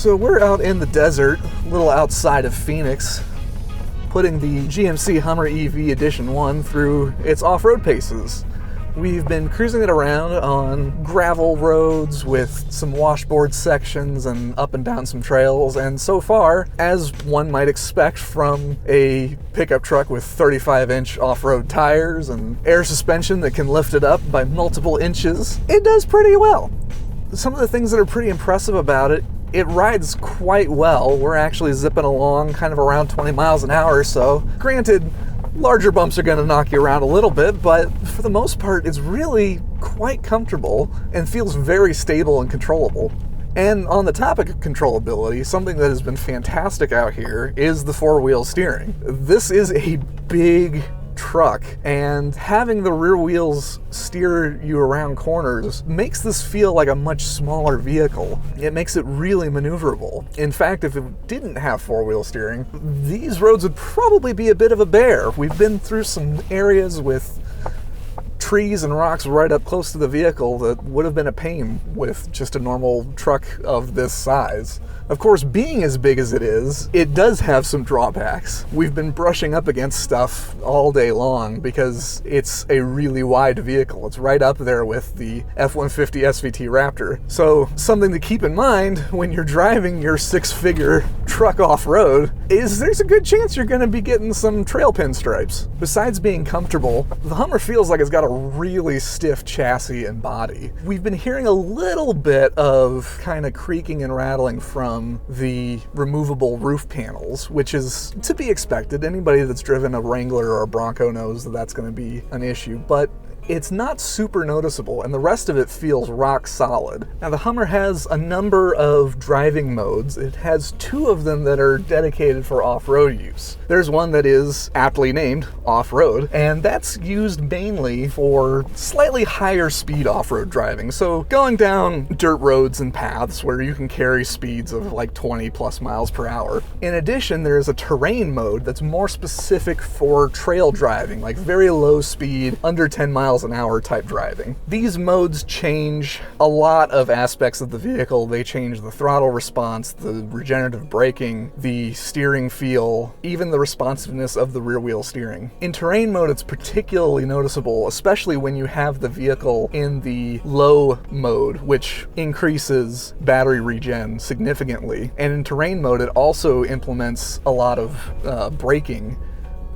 So we're out in the desert, a little outside of Phoenix, putting the GMC Hummer EV Edition 1 through its off-road paces. We've been cruising it around on gravel roads with some washboard sections and up and down some trails, and so far, as one might expect from a pickup truck with 35-inch off-road tires and air suspension that can lift it up by multiple inches, it does pretty well. Some of the things that are pretty impressive about it, it rides quite well. We're actually zipping along kind of around 20 miles an hour or so. Granted, larger bumps are going to knock you around a little bit, but for the most part, it's really quite comfortable and feels very stable and controllable. And on the topic of controllability, something that has been fantastic out here is the four-wheel steering. This is a big truck, and having the rear wheels steer you around corners makes this feel like a much smaller vehicle. It makes it really maneuverable. In fact, if it didn't have four-wheel steering, these roads would probably be a bit of a bear. We've been through some areas with trees and rocks right up close to the vehicle that would have been a pain with just a normal truck of this size. Of course, being as big as it is, it does have some drawbacks. We've been brushing up against stuff all day long because it's a really wide vehicle. It's right up there with the F-150 SVT Raptor. So something to keep in mind when you're driving your six-figure truck off-road is there's a good chance you're going to be getting some trail pin stripes. Besides being comfortable, the Hummer feels like it's got a really stiff chassis and body. We've been hearing a little bit of kind of creaking and rattling from the removable roof panels, which is to be expected. Anybody that's driven a Wrangler or a Bronco knows that that's going to be an issue, but it's not super noticeable, and the rest of it feels rock solid. Now, the Hummer has a number of driving modes. It has two of them that are dedicated for off-road use. There's one that is aptly named off-road, and that's used mainly for slightly higher speed off-road driving. So going down dirt roads and paths where you can carry speeds of like 20 plus miles per hour. In addition, there's a terrain mode that's more specific for trail driving, like very low speed, under 10 miles an hour type driving. These modes change a lot of aspects of the vehicle. They change the throttle response, the regenerative braking, the steering feel, even the responsiveness of the rear wheel steering. In terrain mode, it's particularly noticeable, especially when you have the vehicle in the low mode, which increases battery regen significantly. And in terrain mode, it also implements a lot of braking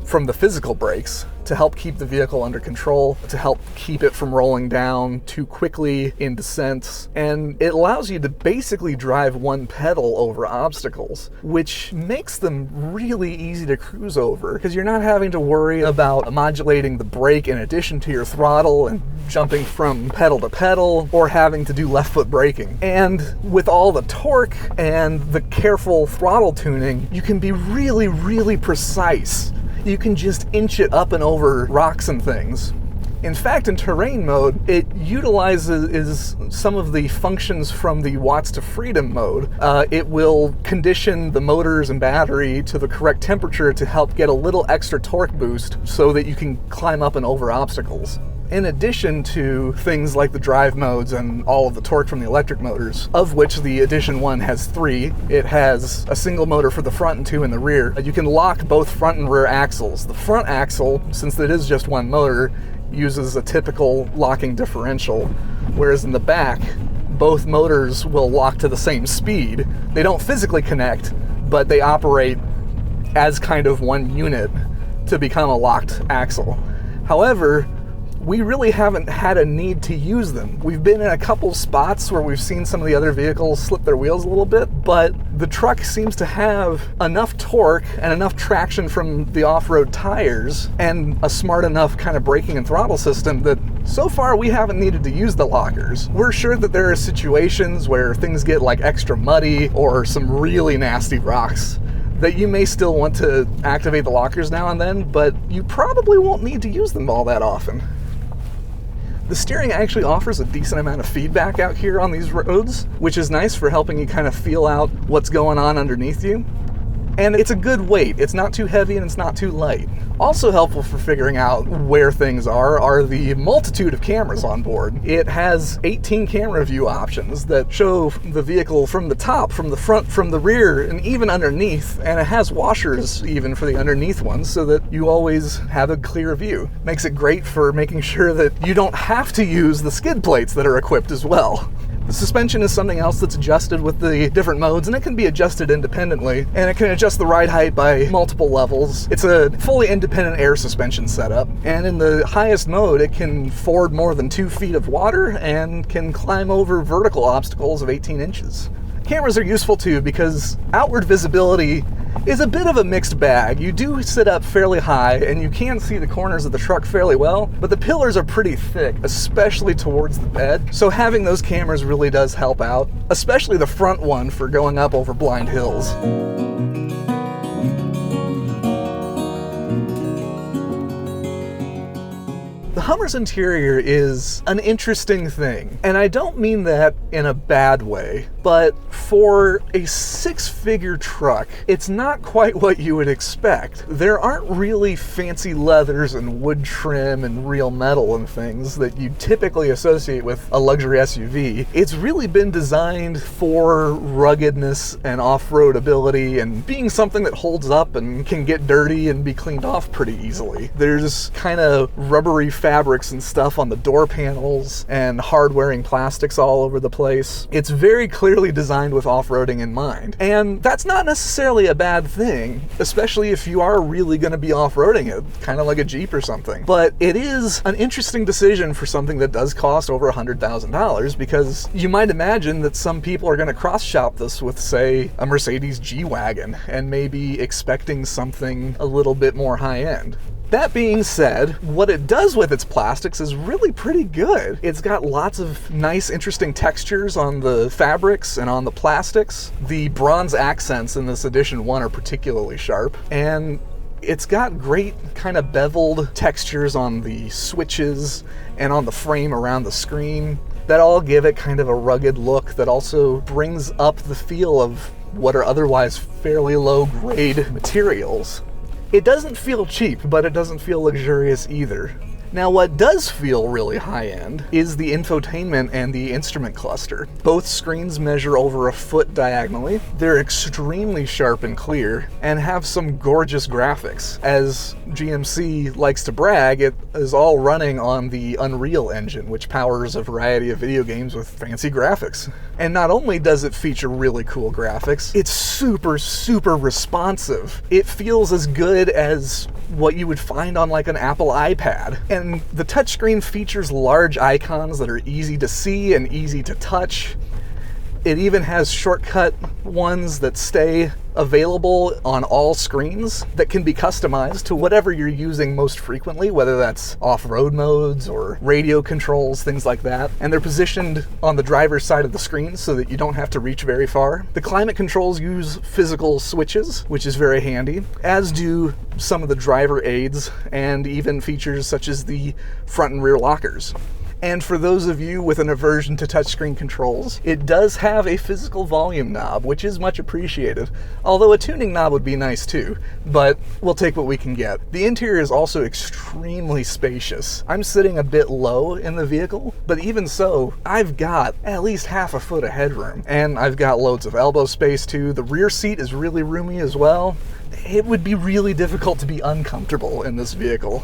from the physical brakes to help keep the vehicle under control, to help keep it from rolling down too quickly in descents, and it allows you to basically drive one pedal over obstacles, which makes them really easy to cruise over, because you're not having to worry about modulating the brake in addition to your throttle and jumping from pedal to pedal, or having to do left foot braking. And with all the torque and the careful throttle tuning, you can be really, really precise. You can just inch it up and over rocks and things. In fact, in terrain mode, it utilizes some of the functions from the watts to freedom mode. It will condition the motors and battery to the correct temperature to help get a little extra torque boost so that you can climb up and over obstacles. In addition to things like the drive modes and all of the torque from the electric motors, of which the Edition 1 has 3. It has a single motor for the front and 2 in the rear. You can lock both front and rear axles. The front axle, since it is just one motor, uses a typical locking differential, whereas in the back, both motors will lock to the same speed. They don't physically connect, but they operate as kind of one unit to become a locked axle. However, we really haven't had a need to use them. We've been in a couple spots where we've seen some of the other vehicles slip their wheels a little bit, but the truck seems to have enough torque and enough traction from the off-road tires and a smart enough kind of braking and throttle system that so far we haven't needed to use the lockers. We're sure that there are situations where things get like extra muddy or some really nasty rocks that you may still want to activate the lockers now and then, but you probably won't need to use them all that often. The steering actually offers a decent amount of feedback out here on these roads, which is nice for helping you kind of feel out what's going on underneath you. And it's a good weight. It's not too heavy and it's not too light. Also helpful for figuring out where things are the multitude of cameras on board. It has 18 camera view options that show the vehicle from the top, from the front, from the rear, and even underneath. And it has washers even for the underneath ones so that you always have a clear view. Makes it great for making sure that you don't have to use the skid plates that are equipped as well. The suspension is something else that's adjusted with the different modes, and it can be adjusted independently, and it can adjust the ride height by multiple levels. It's a fully independent air suspension setup, and in the highest mode, it can ford more than 2 feet of water and can climb over vertical obstacles of 18 inches. Cameras are useful too because outward visibility is a bit of a mixed bag. You do sit up fairly high and you can see the corners of the truck fairly well, but the pillars are pretty thick, especially towards the bed. So having those cameras really does help out, especially the front one for going up over blind hills. The Hummer's interior is an interesting thing, and I don't mean that in a bad way, but for a 6-figure truck, it's not quite what you would expect. There aren't really fancy leathers and wood trim and real metal and things that you typically associate with a luxury SUV. It's really been designed for ruggedness and off-road ability and being something that holds up and can get dirty and be cleaned off pretty easily. There's kind of rubbery fabrics and stuff on the door panels and hard-wearing plastics all over the place. It's very clearly designed with off-roading in mind. And that's not necessarily a bad thing, especially if you are really going to be off-roading it, kind of like a Jeep or something. But it is an interesting decision for something that does cost over $100,000, because you might imagine that some people are going to cross-shop this with, say, a Mercedes G-Wagon and maybe expecting something a little bit more high-end. That being said, what it does with its plastics is really pretty good. It's got lots of nice, interesting textures on the fabrics and on the plastics. The bronze accents in this Edition 1 are particularly sharp, and it's got great kind of beveled textures on the switches and on the frame around the screen that all give it kind of a rugged look that also brings up the feel of what are otherwise fairly low-grade materials. It doesn't feel cheap, but it doesn't feel luxurious either. Now, what does feel really high-end is the infotainment and the instrument cluster. Both screens measure over a foot diagonally. They're extremely sharp and clear and have some gorgeous graphics. As GMC likes to brag, it is all running on the Unreal Engine, which powers a variety of video games with fancy graphics. And not only does it feature really cool graphics, it's super, super responsive. It feels as good as what you would find on like an Apple iPad. And the touchscreen features large icons that are easy to see and easy to touch. It even has shortcut ones that stay available on all screens that can be customized to whatever you're using most frequently, whether that's off-road modes or radio controls, things like that. And they're positioned on the driver's side of the screen so that you don't have to reach very far. The climate controls use physical switches, which is very handy, as do some of the driver aids and even features such as the front and rear lockers. And for those of you with an aversion to touchscreen controls, it does have a physical volume knob, which is much appreciated. Although a tuning knob would be nice too, but we'll take what we can get. The interior is also extremely spacious. I'm sitting a bit low in the vehicle, but even so, I've got at least half a foot of headroom. And I've got loads of elbow space too. The rear seat is really roomy as well. It would be really difficult to be uncomfortable in this vehicle.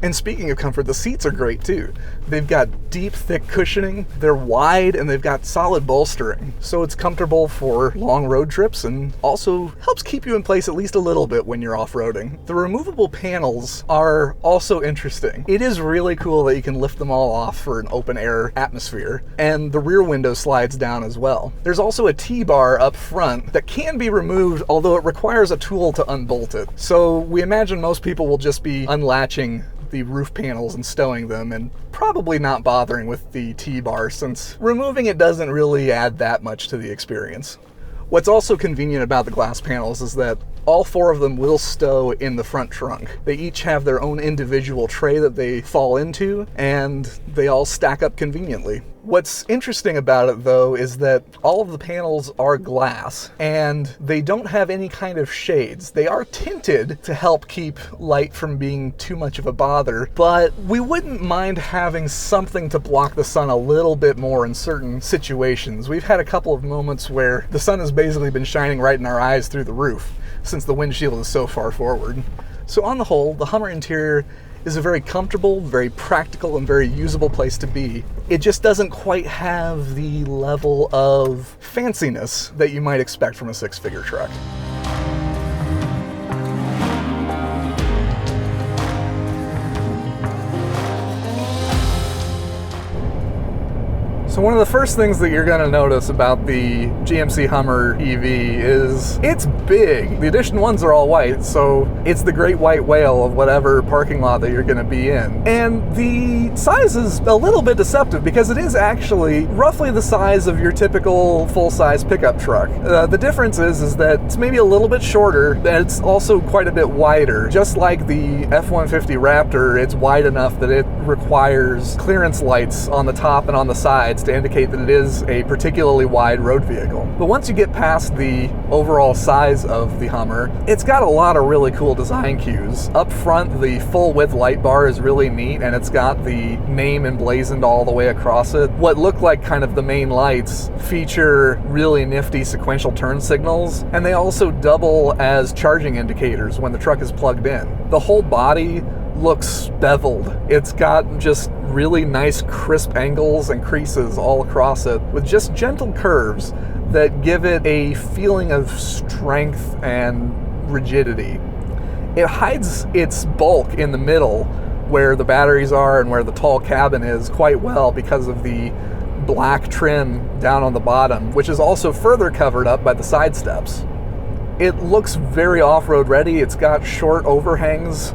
And speaking of comfort, the seats are great too. They've got deep, thick cushioning, they're wide, and they've got solid bolstering. So it's comfortable for long road trips and also helps keep you in place at least a little bit when you're off-roading. The removable panels are also interesting. It is really cool that you can lift them all off for an open air atmosphere, and the rear window slides down as well. There's also a T-bar up front that can be removed, although it requires a tool to unbolt it. So we imagine most people will just be unlatching the roof panels and stowing them and probably not bothering with the T-bar, since removing it doesn't really add that much to the experience. What's also convenient about the glass panels is that all four of them will stow in the front trunk. They each have their own individual tray that they fall into, and they all stack up conveniently. What's interesting about it, though, is that all of the panels are glass, and they don't have any kind of shades. They are tinted to help keep light from being too much of a bother, but we wouldn't mind having something to block the sun a little bit more in certain situations. We've had a couple of moments where the sun has basically been shining right in our eyes through the roof, since the windshield is so far forward. So on the whole, the Hummer interior is a very comfortable, very practical, and very usable place to be. It just doesn't quite have the level of fanciness that you might expect from a six-figure truck. So one of the first things that you're going to notice about the GMC Hummer EV is it's big. The Edition 1s are all white, so it's the great white whale of whatever parking lot that you're going to be in. And the size is a little bit deceptive because it is actually roughly the size of your typical full-size pickup truck. The difference is that it's maybe a little bit shorter, and it's also quite a bit wider. Just like the F-150 Raptor, it's wide enough that it requires clearance lights on the top and on the sides to indicate that it is a particularly wide road vehicle. But once you get past the overall size of the Hummer, it's got a lot of really cool design cues. Up front, the full width light bar is really neat, and it's got the name emblazoned all the way across it. What look like kind of the main lights feature really nifty sequential turn signals, and they also double as charging indicators when the truck is plugged in. The whole body looks beveled. It's got just really nice crisp angles and creases all across it with just gentle curves that give it a feeling of strength and rigidity. It hides its bulk in the middle where the batteries are and where the tall cabin is quite well because of the black trim down on the bottom, which is also further covered up by the side steps. It looks very off-road ready. It's got short overhangs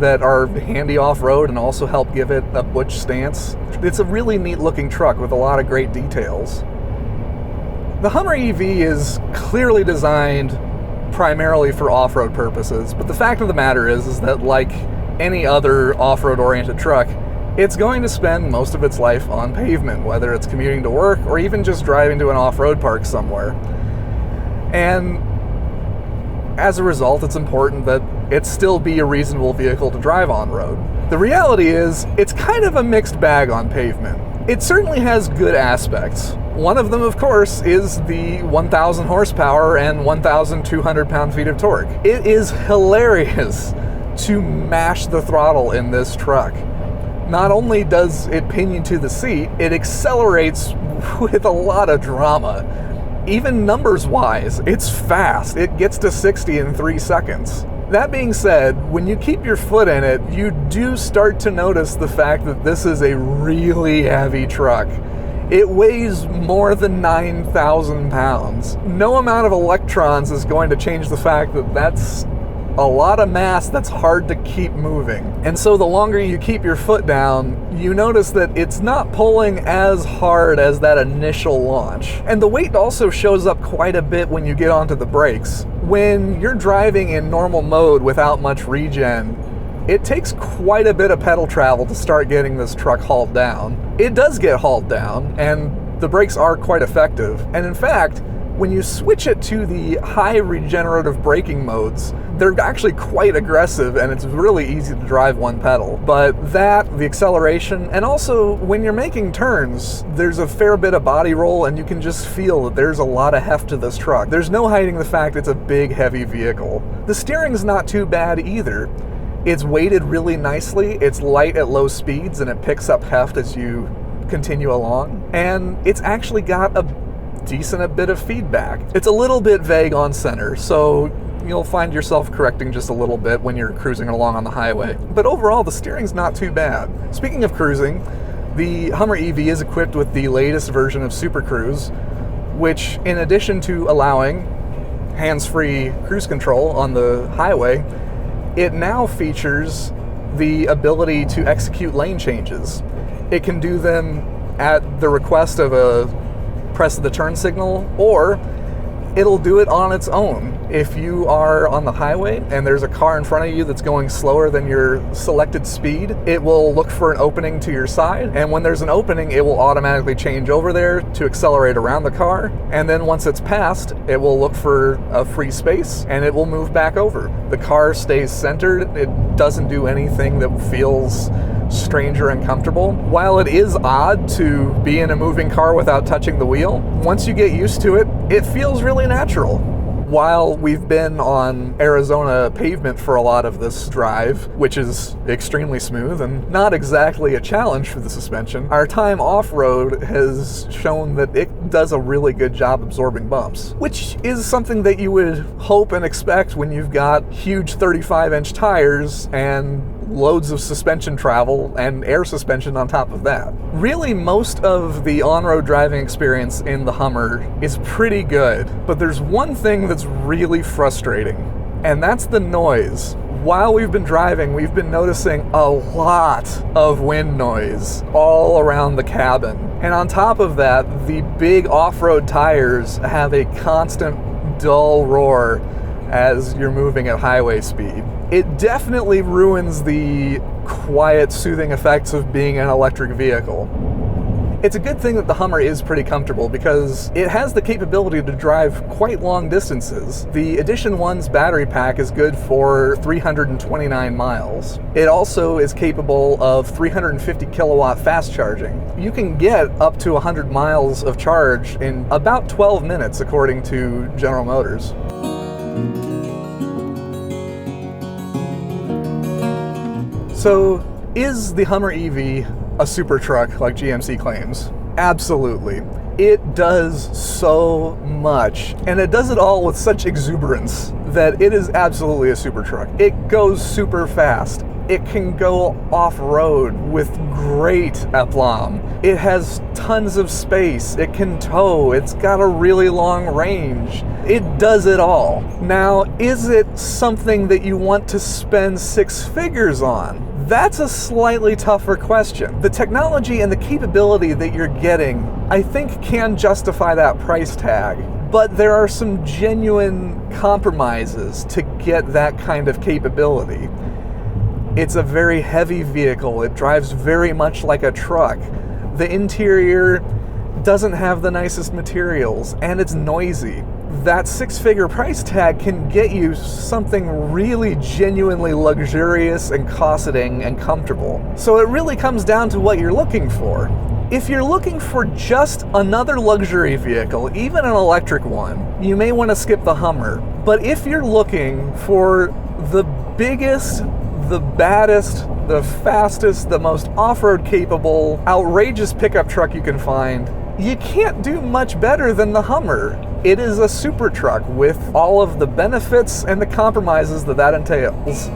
that are handy off-road and also help give it a butch stance. It's a really neat looking truck with a lot of great details. The Hummer EV is clearly designed primarily for off-road purposes, but the fact of the matter is that like any other off-road oriented truck, it's going to spend most of its life on pavement, whether it's commuting to work or even just driving to an off-road park somewhere. And as a result, it's important that it still be a reasonable vehicle to drive on road. The reality is, it's kind of a mixed bag on pavement. It certainly has good aspects. One of them, of course, is the 1,000 horsepower and 1,200 pound-feet of torque. It is hilarious to mash the throttle in this truck. Not only does it pin you to the seat, it accelerates with a lot of drama. Even numbers-wise, it's fast. It gets to 60 in 3 seconds. That being said, when you keep your foot in it, you do start to notice the fact that this is a really heavy truck. It weighs more than 9,000 pounds. No amount of electrons is going to change the fact that that's a lot of mass that's hard to keep moving. And so the longer you keep your foot down, you notice that it's not pulling as hard as that initial launch. And the weight also shows up quite a bit when you get onto the brakes. When you're driving in normal mode without much regen, it takes quite a bit of pedal travel to start getting this truck hauled down. It does get hauled down, and the brakes are quite effective. And in fact, when you switch it to the high regenerative braking modes, they're actually quite aggressive, and it's really easy to drive one pedal. But that, the acceleration, and also when you're making turns, there's a fair bit of body roll, and you can just feel that there's a lot of heft to this truck. There's no hiding the fact it's a big, heavy vehicle. The steering's not too bad either. It's weighted really nicely, it's light at low speeds, and it picks up heft as you continue along. And it's actually got a decent bit of feedback. It's a little bit vague on center, so you'll find yourself correcting just a little bit when you're cruising along on the highway. But overall, the steering's not too bad. Speaking of cruising, the Hummer EV is equipped with the latest version of Super Cruise, which, in addition to allowing hands-free cruise control on the highway, it now features the ability to execute lane changes. It can do them at the request of a press of the turn signal, or it'll do it on its own. If you are on the highway and there's a car in front of you that's going slower than your selected speed, it will look for an opening to your side, and when there's an opening, it will automatically change over there to accelerate around the car, and then once it's passed, it will look for a free space and it will move back over. The car stays centered. It doesn't do anything that feels strange or uncomfortable. While it is odd to be in a moving car without touching the wheel, once you get used to it, it feels really natural. While we've been on Arizona pavement for a lot of this drive, which is extremely smooth and not exactly a challenge for the suspension, our time off-road has shown that it does a really good job absorbing bumps, which is something that you would hope and expect when you've got huge 35-inch tires and loads of suspension travel and air suspension on top of that. Really, most of the on-road driving experience in the Hummer is pretty good, but there's one thing that's really frustrating, and that's the noise. While we've been driving, we've been noticing a lot of wind noise all around the cabin. And on top of that, the big off-road tires have a constant dull roar as you're moving at highway speed. It definitely ruins the quiet, soothing effects of being an electric vehicle. It's a good thing that the Hummer is pretty comfortable because it has the capability to drive quite long distances. The Edition 1's battery pack is good for 329 miles. It also is capable of 350 kilowatt fast charging. You can get up to 100 miles of charge in about 12 minutes according to General Motors. So, is the Hummer EV a super truck like GMC claims? Absolutely. It does so much, and it does it all with such exuberance that it is absolutely a super truck. It goes super fast. It can go off-road with great aplomb. It has tons of space. It can tow. It's got a really long range. It does it all. Now, is it something that you want to spend six figures on? That's a slightly tougher question. The technology and the capability that you're getting, I think, can justify that price tag. But there are some genuine compromises to get that kind of capability. It's a very heavy vehicle. It drives very much like a truck. The interior doesn't have the nicest materials, and it's noisy. That six-figure price tag can get you something really genuinely luxurious and cosseting and comfortable. So it really comes down to what you're looking for. If you're looking for just another luxury vehicle, even an electric one, you may want to skip the Hummer. But if you're looking for the biggest, the baddest, the fastest, the most off-road capable, outrageous pickup truck you can find, you can't do much better than the Hummer. It is a super truck with all of the benefits and the compromises that entails.